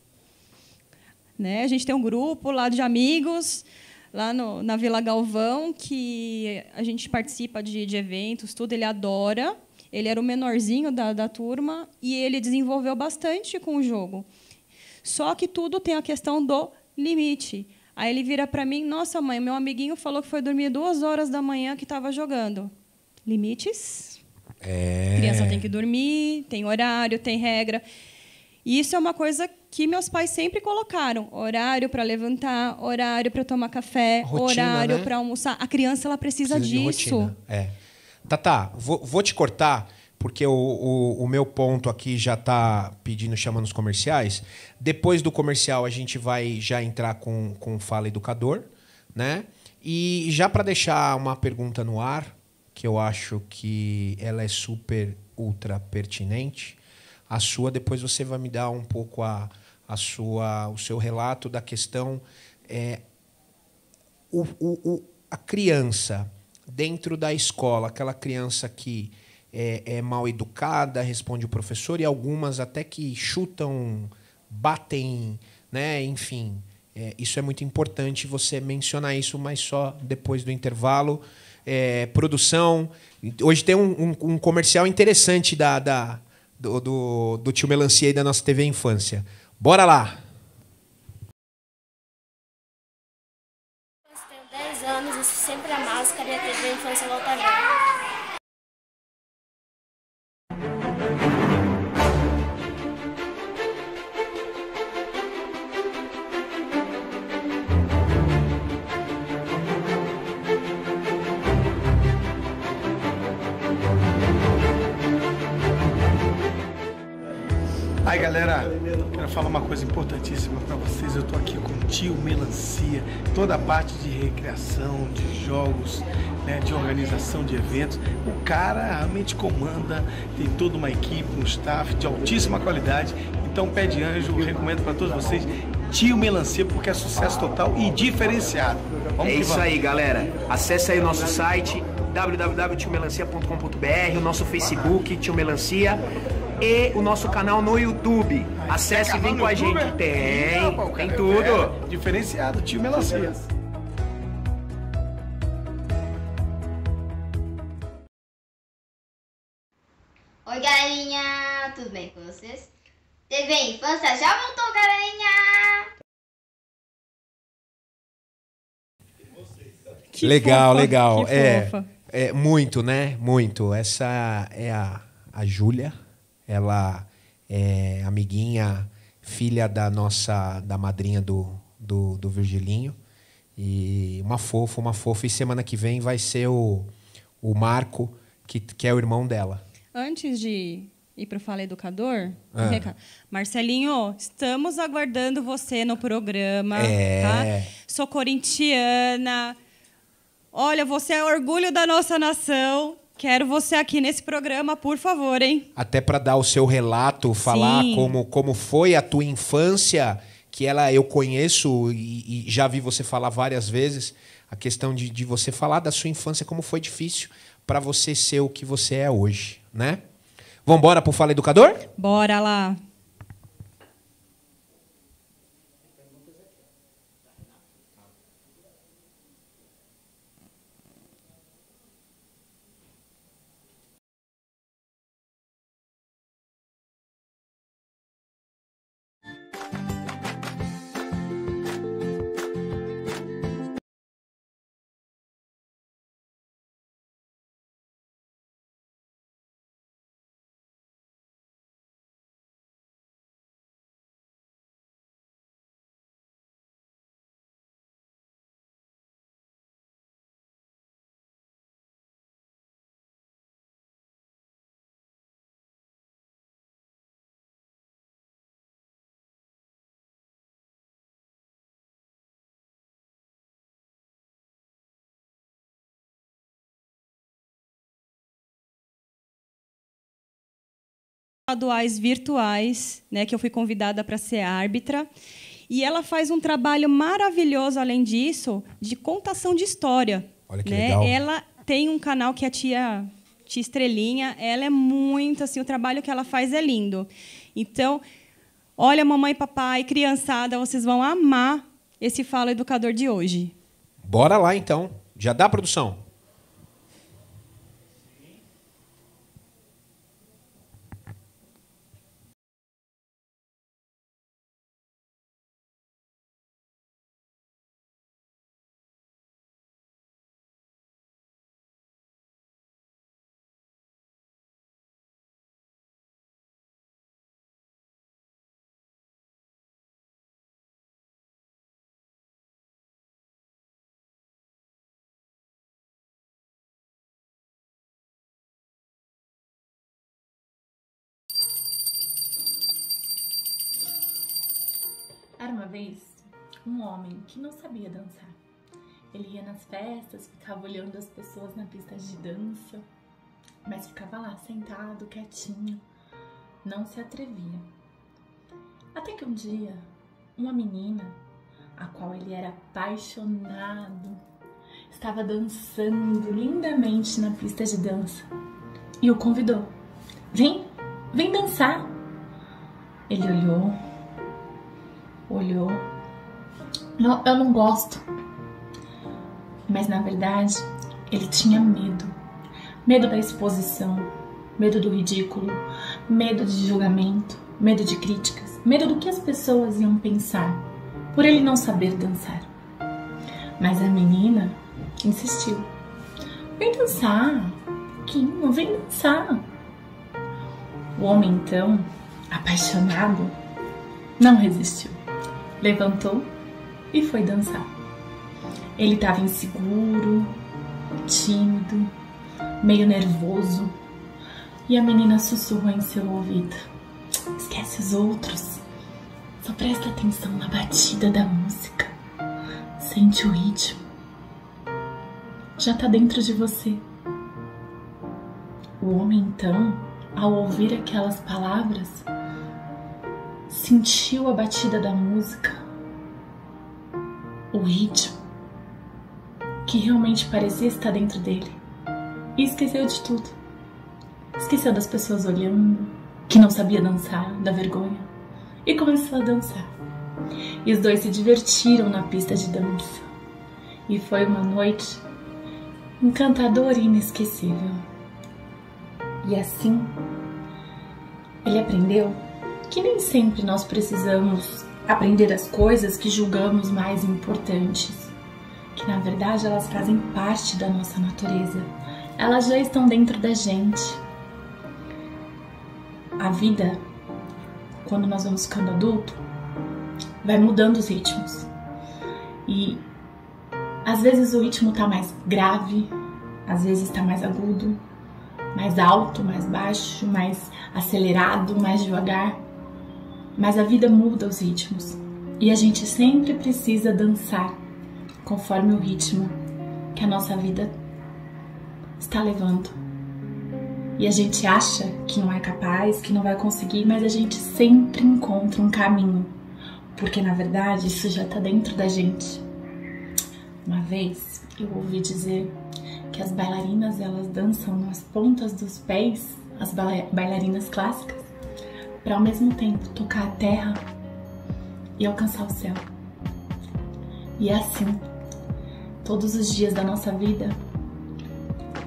Né? A gente tem um grupo lá de amigos, lá na Vila Galvão, que a gente participa de eventos, tudo. Ele adora. Ele era o menorzinho da turma e ele desenvolveu bastante com o jogo. Só que tudo tem a questão do limite. Aí ele vira para mim, nossa, mãe, meu amiguinho falou que foi dormir 2 horas da manhã que estava jogando. Limites? A criança tem que dormir, tem horário, tem regra. E isso é uma coisa que meus pais sempre colocaram. Horário para levantar, horário para tomar café, Rotina, horário né? para almoçar. A criança ela precisa disso. Tatá, vou te cortar, porque o meu ponto aqui já está chamando os comerciais. Depois do comercial, a gente vai já entrar com Fala Educador. Né? E já para deixar uma pergunta no ar, que eu acho que ela é super, ultra pertinente... A sua, depois você vai me dar um pouco o seu relato da questão. A criança dentro da escola, aquela criança que é mal educada, responde o professor, e algumas até que chutam, batem, né? Enfim, isso é muito importante você mencionar isso, mas só depois do intervalo. Produção. Hoje tem um comercial interessante do Tio Melancia e da nossa TV Infância. Bora lá! Eu tenho 10 anos, uso sempre a máscara e a TV Infância Volta Velha. Aí galera, quero falar uma coisa importantíssima para vocês. Eu tô aqui com o Tio Melancia, toda a parte de recreação, de jogos, né, de organização de eventos. O cara realmente comanda, tem toda uma equipe, um staff de altíssima qualidade. Então, pé de anjo, eu recomendo para todos vocês Tio Melancia, porque é sucesso total e diferenciado. Vamos é isso aí, galera. Acesse aí o nosso site www.tiomelancia.com.br, o nosso Facebook, Tio Melancia, e o nosso canal no YouTube. Acesse e vem com a gente. Tem tudo. Diferenciado, Tio Melancia. Oi, galerinha! Tudo bem com vocês? TV Infância já voltou, galerinha! Que Legal, fofa, legal. que fofa. É muito, né? Muito. Essa é a Júlia. Ela é amiguinha, filha da madrinha do Virgilinho. E uma fofa, uma fofa. E semana que vem vai ser o Marco, que é o irmão dela. Antes de ir para o Fala Educador, um recado. Marcelinho, estamos aguardando você no programa. Tá? Sou corintiana. Olha, você é orgulho da nossa nação. Quero você aqui nesse programa, por favor, hein? Até para dar o seu relato, falar como foi a tua infância, que eu conheço e já vi você falar várias vezes, a questão de você falar da sua infância, como foi difícil para você ser o que você é hoje, né? Vamos embora pro Fala Educador? Bora lá. Estaduais virtuais, né, que eu fui convidada para ser árbitra, e ela faz um trabalho maravilhoso, além disso, de contação de história. Olha que né? legal. Ela tem um canal que é a Tia Estrelinha, ela é muito, assim, o trabalho que ela faz é lindo. Então, olha, mamãe, papai, criançada, vocês vão amar esse Fala Educador de hoje. Bora lá, então. Já dá, produção? Era uma vez um homem que não sabia dançar. Ele ia nas festas, ficava olhando as pessoas na pista de dança, mas ficava lá sentado, quietinho, não se atrevia. Até que um dia, uma menina, a qual ele era apaixonado, estava dançando lindamente na pista de dança e o convidou. Vem dançar. Ele olhou, não, eu não gosto. Mas na verdade, ele tinha medo. Medo da exposição, medo do ridículo, medo de julgamento, medo de críticas, medo do que as pessoas iam pensar por ele não saber dançar. Mas a menina insistiu. Vem dançar, Quinho, vem dançar. O homem então, apaixonado, não resistiu. Levantou e foi dançar. Ele estava inseguro, tímido, meio nervoso. E a menina sussurrou em seu ouvido. Esquece os outros. Só presta atenção na batida da música. Sente o ritmo. Já está dentro de você. O homem então, ao ouvir aquelas palavras, sentiu a batida da música, o ritmo, que realmente parecia estar dentro dele. E esqueceu de tudo. Esqueceu das pessoas olhando, que não sabia dançar, da vergonha. E começou a dançar. E os dois se divertiram na pista de dança. E foi uma noite encantadora e inesquecível. E assim, ele aprendeu que nem sempre nós precisamos aprender as coisas que julgamos mais importantes, que na verdade elas fazem parte da nossa natureza, elas já estão dentro da gente. A vida, quando nós vamos ficando adulto, vai mudando os ritmos. E às vezes o ritmo tá mais grave, às vezes tá mais agudo, mais alto, mais baixo, mais acelerado, mais devagar. Mas a vida muda os ritmos. E a gente sempre precisa dançar conforme o ritmo que a nossa vida está levando. E a gente acha que não é capaz, que não vai conseguir, mas a gente sempre encontra um caminho. Porque na verdade isso já está dentro da gente. Uma vez eu ouvi dizer que as bailarinas elas dançam nas pontas dos pés, as bailarinas clássicas, para ao mesmo tempo tocar a terra e alcançar o céu. E é assim, todos os dias da nossa vida,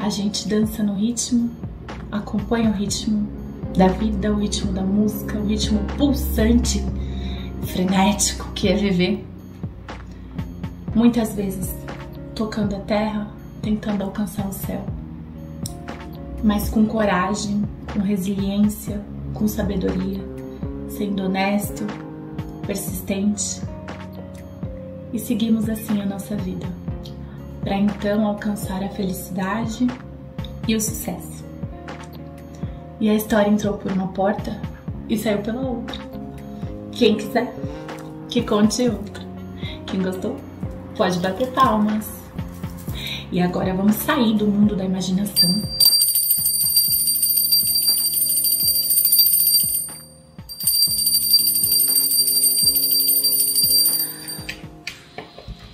a gente dança no ritmo, acompanha o ritmo da vida, o ritmo da música, o ritmo pulsante, frenético que é viver. Muitas vezes tocando a terra, tentando alcançar o céu, mas com coragem, com resiliência, com sabedoria, sendo honesto, persistente, e seguimos assim a nossa vida, para então alcançar a felicidade e o sucesso. E a história entrou por uma porta e saiu pela outra. Quem quiser, que conte outra. Quem gostou, pode bater palmas. E agora vamos sair do mundo da imaginação.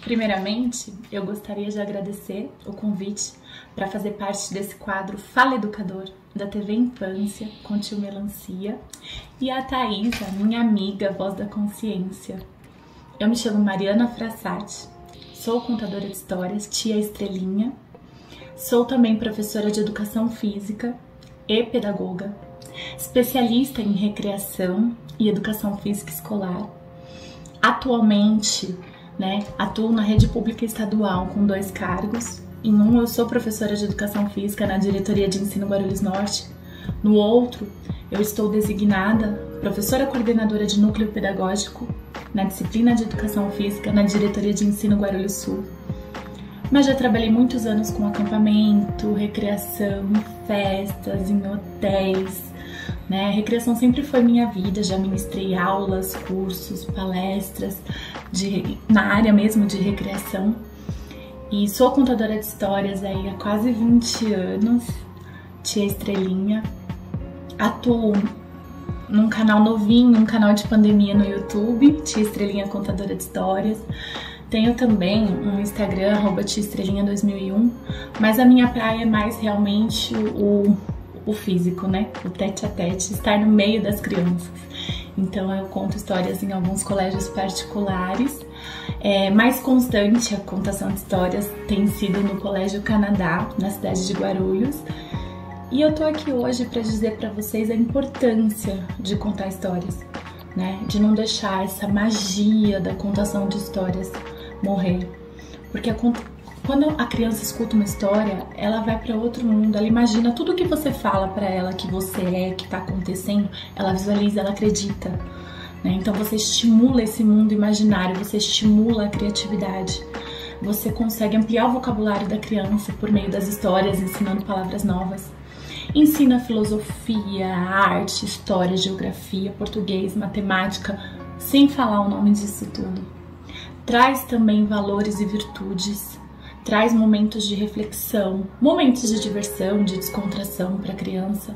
Primeiramente, eu gostaria de agradecer o convite para fazer parte desse quadro Fala Educador da TV Infância com Tio Melancia e a Thaisa, minha amiga, voz da consciência. Eu me chamo Mariana Frassati, sou contadora de histórias, tia Estrelinha, sou também professora de educação física e pedagoga, especialista em recreação e educação física escolar. Atualmente, atuo na rede pública estadual com 2 cargos. Em um, eu sou professora de educação física na diretoria de ensino Guarulhos Norte. No outro, eu estou designada professora coordenadora de núcleo pedagógico na disciplina de educação física na diretoria de ensino Guarulhos Sul. Mas já trabalhei muitos anos com acampamento, recreação, em festas, em hotéis. A recreação sempre foi minha vida, já ministrei aulas, cursos, palestras na área mesmo de recreação. E sou contadora de histórias aí há quase 20 anos, tia Estrelinha. Atuo num canal novinho, um canal de pandemia no YouTube, tia Estrelinha Contadora de Histórias. Tenho também um Instagram, @tiaestrelinha2001, mas a minha praia é mais realmente o físico, o tete a tete, estar no meio das crianças. Então eu conto histórias em alguns colégios particulares. Mais constante a contação de histórias tem sido no Colégio Canadá, na cidade de Guarulhos. E eu tô aqui hoje para dizer para vocês a importância de contar histórias, de não deixar essa magia da contação de histórias morrer. Porque quando a criança escuta uma história, ela vai para outro mundo, ela imagina tudo que você fala para ela que você é, que tá acontecendo, ela visualiza, ela acredita. Então você estimula esse mundo imaginário, você estimula a criatividade. Você consegue ampliar o vocabulário da criança por meio das histórias, ensinando palavras novas. Ensina filosofia, arte, história, geografia, português, matemática, sem falar o nome disso tudo. Traz também valores e virtudes. Traz momentos de reflexão, momentos de diversão, de descontração para a criança.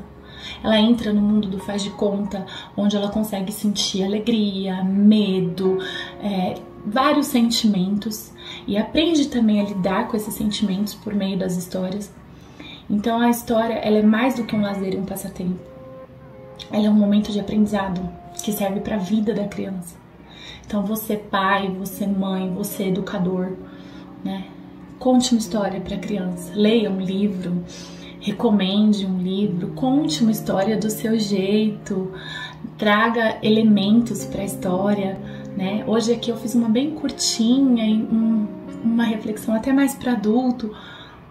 Ela entra no mundo do faz de conta, onde ela consegue sentir alegria, medo, vários sentimentos, e aprende também a lidar com esses sentimentos por meio das histórias. Então a história ela é mais do que um lazer e um passatempo. Ela é um momento de aprendizado que serve para a vida da criança. Então você pai, você mãe, você educador, conte uma história para a criança, leia um livro, recomende um livro, conte uma história do seu jeito, traga elementos para a história, né? Hoje aqui eu fiz uma bem curtinha e uma reflexão até mais para adulto,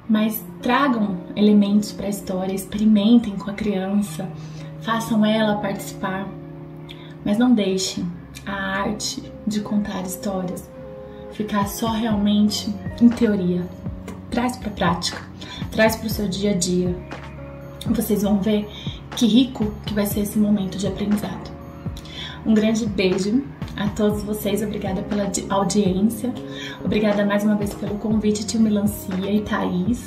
mas tragam elementos para a história, experimentem com a criança, façam ela participar, mas não deixem a arte de contar histórias ficar só realmente em teoria. Traz para a prática, traz para o seu dia a dia. Vocês vão ver que rico que vai ser esse momento de aprendizado. Um grande beijo a todos vocês, obrigada pela audiência, obrigada mais uma vez pelo convite, tio Melancia e Thaís,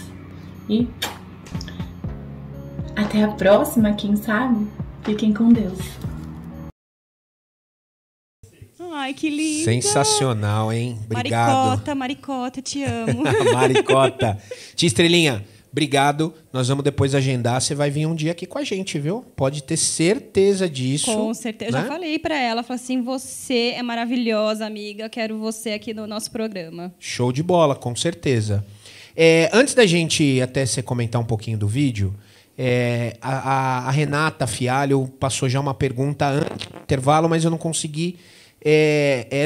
e até a próxima, quem sabe? Fiquem com Deus. Ai, que lindo. Sensacional, hein? Obrigado. Maricota, te amo. Maricota. Tia Estrelinha, obrigado. Nós vamos depois agendar. Você vai vir um dia aqui com a gente, viu? Pode ter certeza disso. Com certeza. Né? Eu já falei pra ela, falei assim, você é maravilhosa, amiga. Quero você aqui no nosso programa. Show de bola, com certeza. Antes da gente até você comentar um pouquinho do vídeo, a Renata Fialho passou já uma pergunta antes do intervalo, mas eu não consegui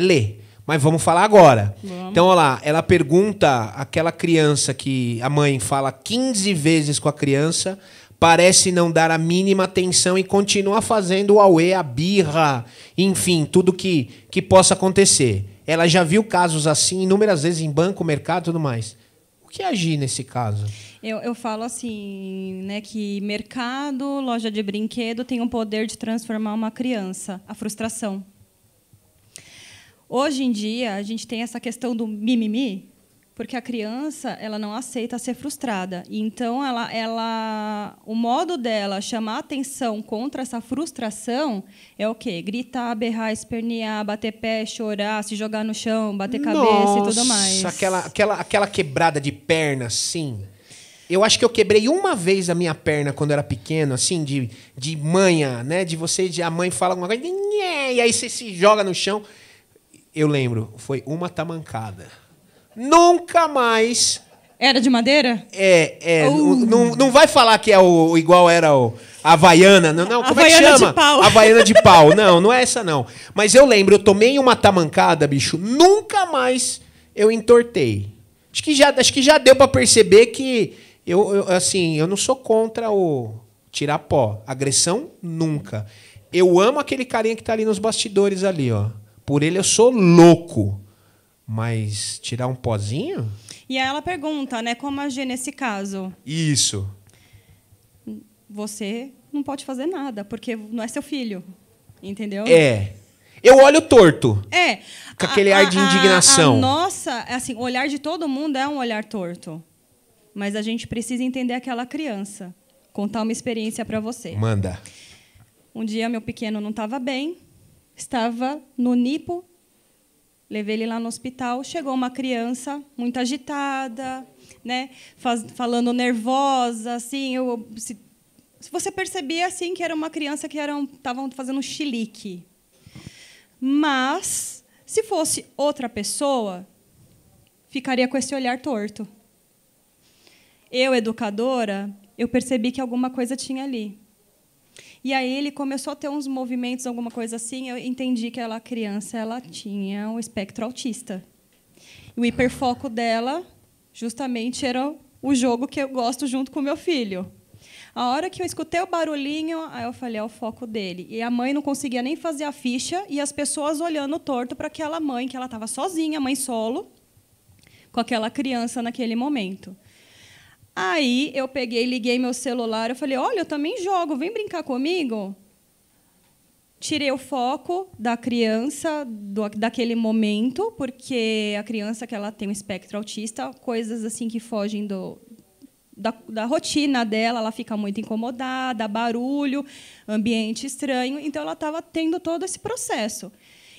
ler. Mas vamos falar agora. Vamos. Então, olha lá, ela pergunta aquela criança que a mãe fala 15 vezes com a criança, parece não dar a mínima atenção e continua fazendo o auê, a birra, enfim, tudo que possa acontecer. Ela já viu casos assim inúmeras vezes em banco, mercado e tudo mais. O que agir nesse caso? Eu falo assim, né, que mercado, loja de brinquedo tem o poder de transformar uma criança, a frustração. Hoje em dia, a gente tem essa questão do mimimi, porque a criança ela não aceita ser frustrada. Então, o modo dela chamar atenção contra essa frustração é o quê? Gritar, berrar, espernear, bater pé, chorar, se jogar no chão, bater cabeça e tudo mais. Aquela quebrada de perna, assim. Eu acho que eu quebrei uma vez a minha perna quando eu era pequeno, assim, de manha, né? A mãe fala alguma coisa, e aí você se joga no chão. Eu lembro, foi uma tamancada. Nunca mais. Era de madeira? Não vai falar que é igual era a Havaiana. Não, como é que chama? De pau. Havaiana de pau. Não é essa não. Mas eu lembro, eu tomei uma tamancada, bicho. Nunca mais eu entortei. Acho que já deu pra perceber que eu não sou contra o tirar pó. Agressão, nunca. Eu amo aquele carinha que tá ali nos bastidores ali, ó. Por ele eu sou louco. Mas tirar um pozinho? E aí ela pergunta, né, como agir nesse caso? Isso. Você não pode fazer nada, porque não é seu filho. Entendeu? Eu olho torto. Com aquele ar de indignação. O olhar de todo mundo é um olhar torto. Mas a gente precisa entender aquela criança. Contar uma experiência para você. Manda. Um dia, meu pequeno não estava bem. Estava no nipo, levei ele lá no hospital, chegou uma criança muito agitada, né, falando nervosa, assim, se você percebia assim que era uma criança que estavam fazendo um chilique. Mas, se fosse outra pessoa, ficaria com esse olhar torto. Eu, educadora, eu percebi que alguma coisa tinha ali. E aí ele começou a ter uns movimentos, alguma coisa assim, eu entendi que aquela criança ela tinha um espectro autista. E o hiperfoco dela, justamente, era o jogo que eu gosto junto com o meu filho. A hora que eu escutei o barulhinho, aí eu falei, é o foco dele. E a mãe não conseguia nem fazer a ficha, e as pessoas olhando torto para aquela mãe, que ela estava sozinha, mãe solo, com aquela criança naquele momento. Aí eu peguei, liguei meu celular, eu falei, olha, eu também jogo, vem brincar comigo. Tirei o foco da criança daquele momento, porque a criança que ela tem um espectro autista, coisas assim que fogem da rotina dela, ela fica muito incomodada, barulho, ambiente estranho, então ela estava tendo todo esse processo.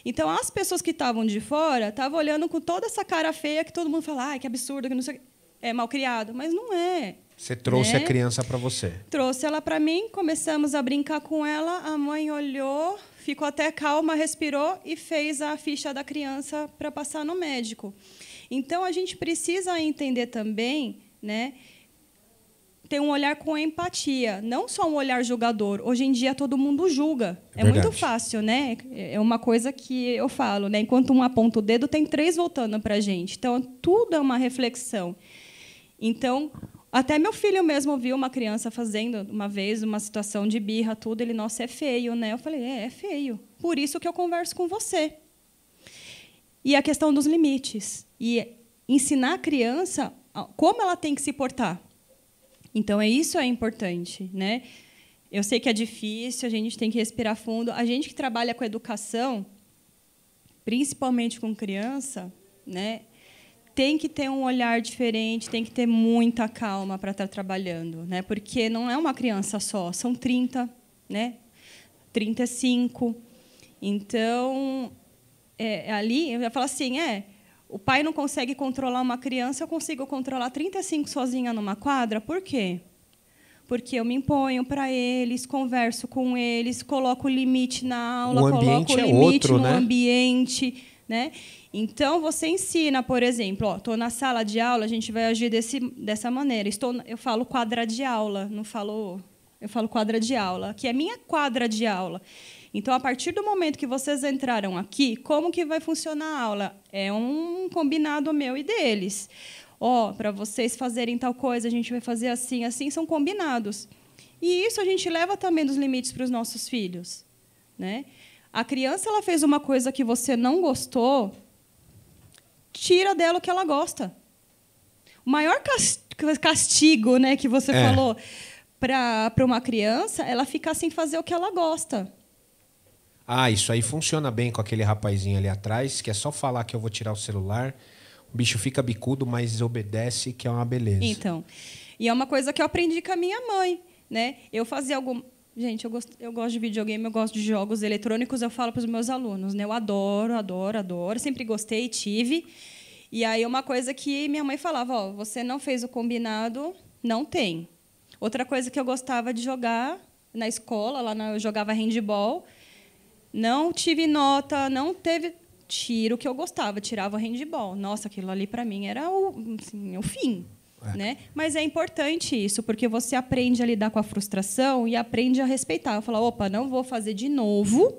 Então as pessoas que estavam de fora estavam olhando com toda essa cara feia que todo mundo fala, ai, que absurdo, que não sei o quê. É malcriado, mas não é. Você trouxe a criança para você. Trouxe ela para mim, começamos a brincar com ela, a mãe olhou, ficou até calma, respirou e fez a ficha da criança para passar no médico. Então, a gente precisa entender também, né, ter um olhar com empatia, não só um olhar julgador. Hoje em dia todo mundo julga. É Verdade. muito fácil, né? É uma coisa que eu falo, né? Enquanto um aponta o dedo, tem 3 voltando para a gente. Então, tudo é uma reflexão. Então, até meu filho mesmo viu uma criança fazendo uma vez uma situação de birra, tudo. Ele, nossa, é feio, né? Eu falei, é feio. Por isso que eu converso com você. E a questão dos limites. E ensinar a criança como ela tem que se portar. Então, isso é importante, né? Eu sei que é difícil, a gente tem que respirar fundo. A gente que trabalha com educação, principalmente com criança, né, tem que ter um olhar diferente, tem que ter muita calma para estar trabalhando, né? Porque não é uma criança só, são 30, né? 35. Então, ali, eu ia falar assim, o pai não consegue controlar uma criança, eu consigo controlar 35 sozinha numa quadra. Por quê? Porque eu me imponho para eles, converso com eles, coloco limite na aula, coloco limite no ambiente, né? Então, você ensina, por exemplo, estou na sala de aula, a gente vai agir dessa maneira. Eu falo quadra de aula, eu falo quadra de aula, que é minha quadra de aula. Então, a partir do momento que vocês entraram aqui, como que vai funcionar a aula? É um combinado meu e deles. Para vocês fazerem tal coisa, a gente vai fazer assim, assim, são combinados. E isso a gente leva também dos limites para os nossos filhos, né? A criança ela fez uma coisa que você não gostou, tira dela o que ela gosta. O maior castigo, né, que você falou para uma criança, ela ficar sem fazer o que ela gosta. Ah, isso aí funciona bem com aquele rapazinho ali atrás, que é só falar que eu vou tirar o celular. O bicho fica bicudo, mas obedece, que é uma beleza. Então, e é uma coisa que eu aprendi com a minha mãe, né? Eu fazia algum... Gente, eu gosto de videogame, eu gosto de jogos eletrônicos, eu falo para os meus alunos, né? Eu adoro, sempre gostei, tive. E aí uma coisa que minha mãe falava, você não fez o combinado, não tem. Outra coisa que eu gostava de jogar na escola, eu jogava handball, não tive nota, não teve tiro que eu gostava, tirava handball. Nossa, aquilo ali para mim era o fim, né? Mas é importante isso, porque você aprende a lidar com a frustração e aprende a respeitar. Eu falo, não vou fazer de novo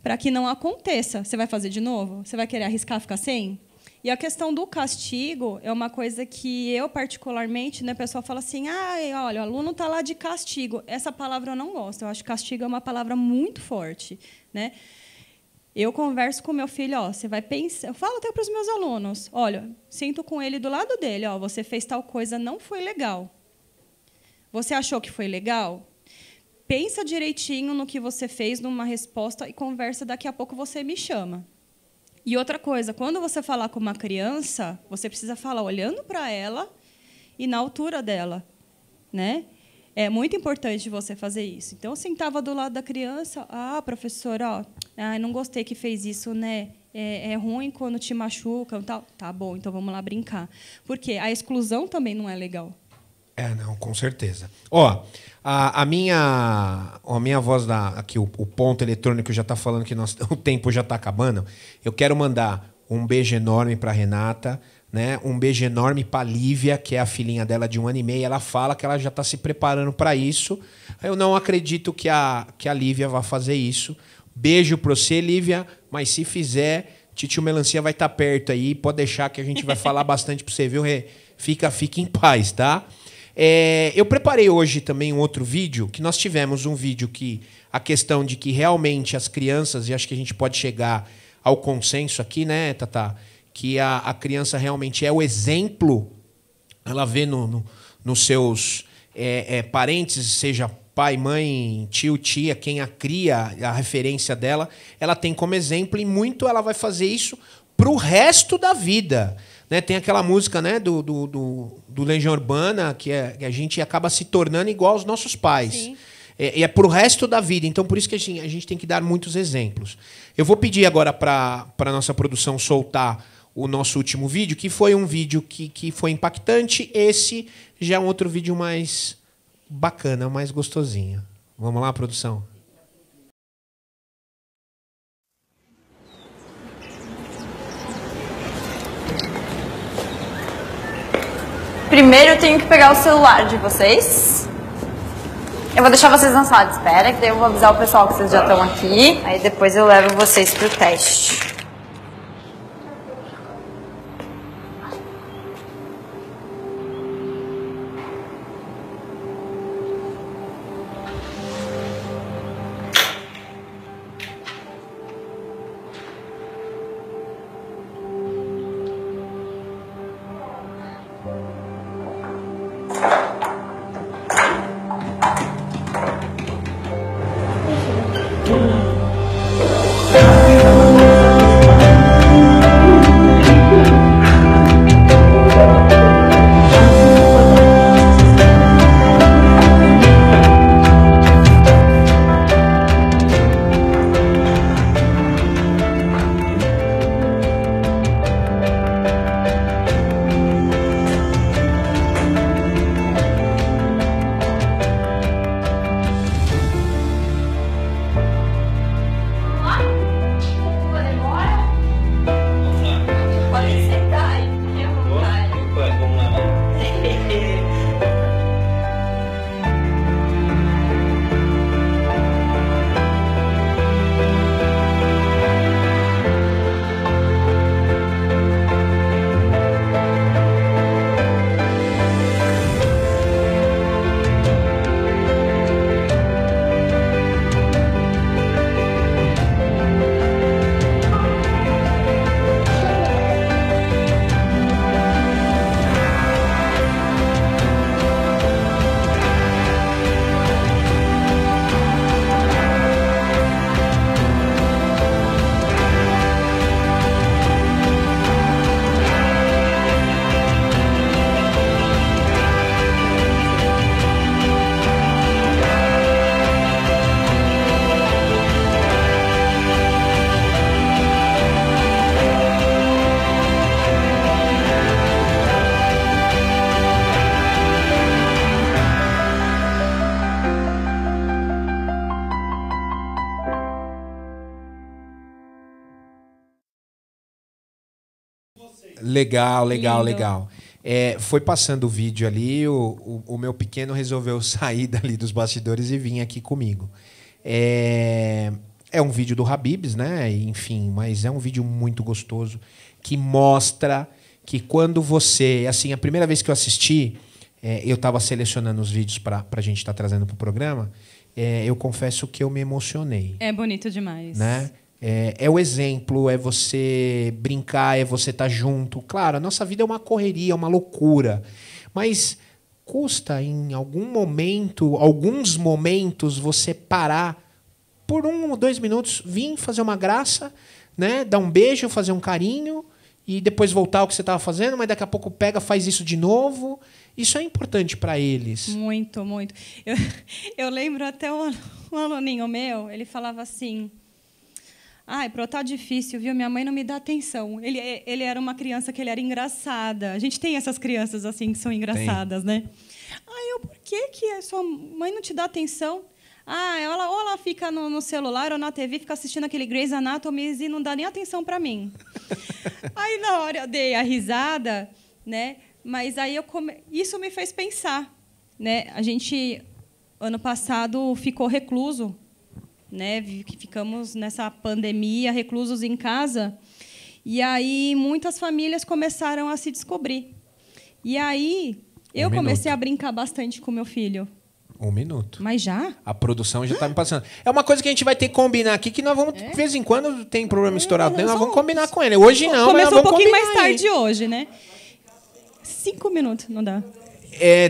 para que não aconteça. Você vai fazer de novo? Você vai querer arriscar ficar sem? E a questão do castigo é uma coisa que eu, particularmente, né, o pessoal fala assim, olha, o aluno está lá de castigo. Essa palavra eu não gosto. Eu acho que castigo é uma palavra muito forte, né? Eu converso com meu filho, você vai pensar... Eu falo até para os meus alunos, olha, sinto com ele do lado dele, você fez tal coisa, não foi legal. Você achou que foi legal? Pensa direitinho no que você fez, numa resposta, e conversa, daqui a pouco você me chama. E outra coisa, quando você falar com uma criança, você precisa falar olhando para ela e na altura dela, né? É muito importante você fazer isso. Então, eu sentava do lado da criança, professora, não gostei que fez isso, né? É ruim quando te machucam, tal. Tá bom, então vamos lá brincar. Porque a exclusão também não é legal. Não, com certeza. A minha voz aqui, o ponto eletrônico já está falando que o tempo já está acabando. Eu quero mandar um beijo enorme para Renata, né? Um beijo enorme para Lívia, que é a filhinha dela de 1 ano e meio. Ela fala que ela já está se preparando para isso. Eu não acredito que a Lívia vá fazer isso. Beijo para você, Lívia. Mas se fizer, Titio Melancia vai estar perto aí. Pode deixar que a gente vai falar bastante para você, viu? Fica em paz, tá? Eu preparei hoje também um outro vídeo, que nós tivemos um vídeo que a questão de que realmente as crianças, e acho que a gente pode chegar ao consenso aqui, né, Tatá? Que a criança realmente é o exemplo, ela vê nos seus parentes, seja pai, mãe, tio, tia, quem a cria, a referência dela, ela tem como exemplo e muito ela vai fazer isso pro resto da vida. Né, tem aquela música, né, do Legião Urbana, que a gente acaba se tornando igual aos nossos pais. E é pro resto da vida. Então, por isso que a gente tem que dar muitos exemplos. Eu vou pedir agora para a nossa produção soltar o nosso último vídeo, que foi um vídeo que foi impactante. Esse já é um outro vídeo mais bacana, mais gostosinho. Vamos lá, produção? primeiro eu tenho que pegar o celular de vocês. Eu vou deixar vocês na sala de espera, que daí eu vou avisar o pessoal que vocês já estão aqui. Aí depois eu levo vocês pro teste. Legal, legal, Lindo. legal. Foi passando o vídeo ali, o meu pequeno resolveu sair dali dos bastidores e vir aqui comigo. É um vídeo do Habib's, né? Enfim, mas é um vídeo muito gostoso que mostra que quando você... Assim, a primeira vez que eu assisti, eu estava selecionando os vídeos para a gente estar trazendo para o programa, eu confesso que eu me emocionei. É bonito demais. Né? É o exemplo, é você brincar, é você estar junto. Claro, a nossa vida é uma correria, é uma loucura. Mas custa, em alguns momentos, você parar por 1 ou 2 minutos, vir fazer uma graça, né? Dar um beijo, fazer um carinho e depois voltar ao que você estava fazendo, mas daqui a pouco pega, faz isso de novo. Isso é importante para eles. Muito, muito. Eu lembro até um aluninho meu, ele falava assim... Ai, pro tá difícil, viu? Minha mãe não me dá atenção. Ele era uma criança que ele era engraçada. A gente tem essas crianças assim que são engraçadas, né? Ai, por que a sua mãe não te dá atenção? Ah, ela fica no celular ou na TV, fica assistindo aquele Grey's Anatomy e não dá nem atenção para mim. Aí, na hora, eu dei a risada, né? Mas aí isso me fez pensar, né? A gente, ano passado, ficou recluso, né? Ficamos nessa pandemia, reclusos em casa. E aí, muitas famílias começaram a se descobrir. E aí, eu comecei a brincar bastante com meu filho. 1 minuto. Mas já? A produção já está me passando. É uma coisa que a gente vai ter que combinar aqui, que nós vamos, de vez em quando, tem problema estourado, nós vamos combinar com ele. Hoje não, mas começou vamos um pouquinho combinar mais tarde hoje, né? 5 minutos, não dá.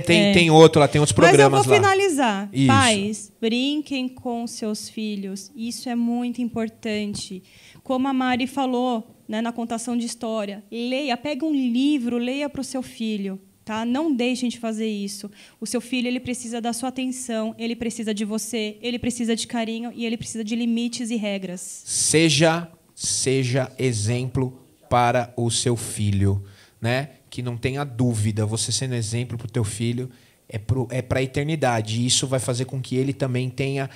Tem outro lá, tem outros programas lá. Mas eu vou finalizar. Isso. Pais, brinquem com seus filhos. Isso é muito importante. Como a Mari falou, né, na contação de história, leia, pega um livro, leia para o seu filho. Tá? Não deixem de fazer isso. O seu filho ele precisa da sua atenção, ele precisa de você, ele precisa de carinho e ele precisa de limites e regras. Seja exemplo para o seu filho, né? Que não tenha dúvida, você sendo exemplo para o teu filho é para a eternidade. E isso vai fazer com que ele também tenha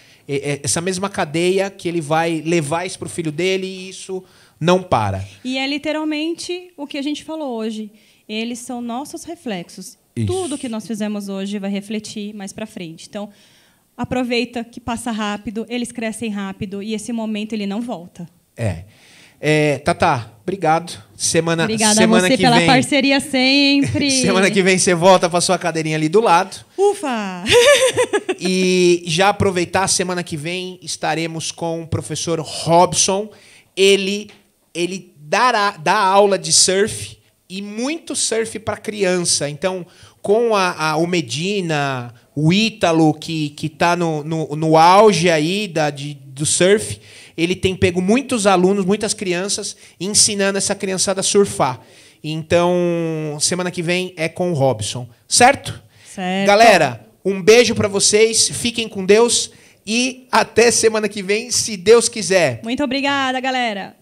essa mesma cadeia que ele vai levar isso para o filho dele e isso não para. E é literalmente o que a gente falou hoje. Eles são nossos reflexos. Isso. Tudo que nós fizemos hoje vai refletir mais para frente. Então, aproveita que passa rápido, eles crescem rápido e esse momento ele não volta. Tatá, obrigado. Obrigada semana a você que pela vem, parceria sempre. Semana que vem você volta para sua cadeirinha ali do lado. Ufa! E já aproveitar, semana que vem estaremos com o professor Robson. Ele dá aula de surf e muito surf para criança. Então, com o Medina, o Ítalo, que está no auge aí do surf, ele tem pego muitos alunos, muitas crianças, ensinando essa criançada a surfar. Então, semana que vem é com o Robson. Certo? Certo. Galera, um beijo para vocês. Fiquem com Deus. E até semana que vem, se Deus quiser. Muito obrigada, galera.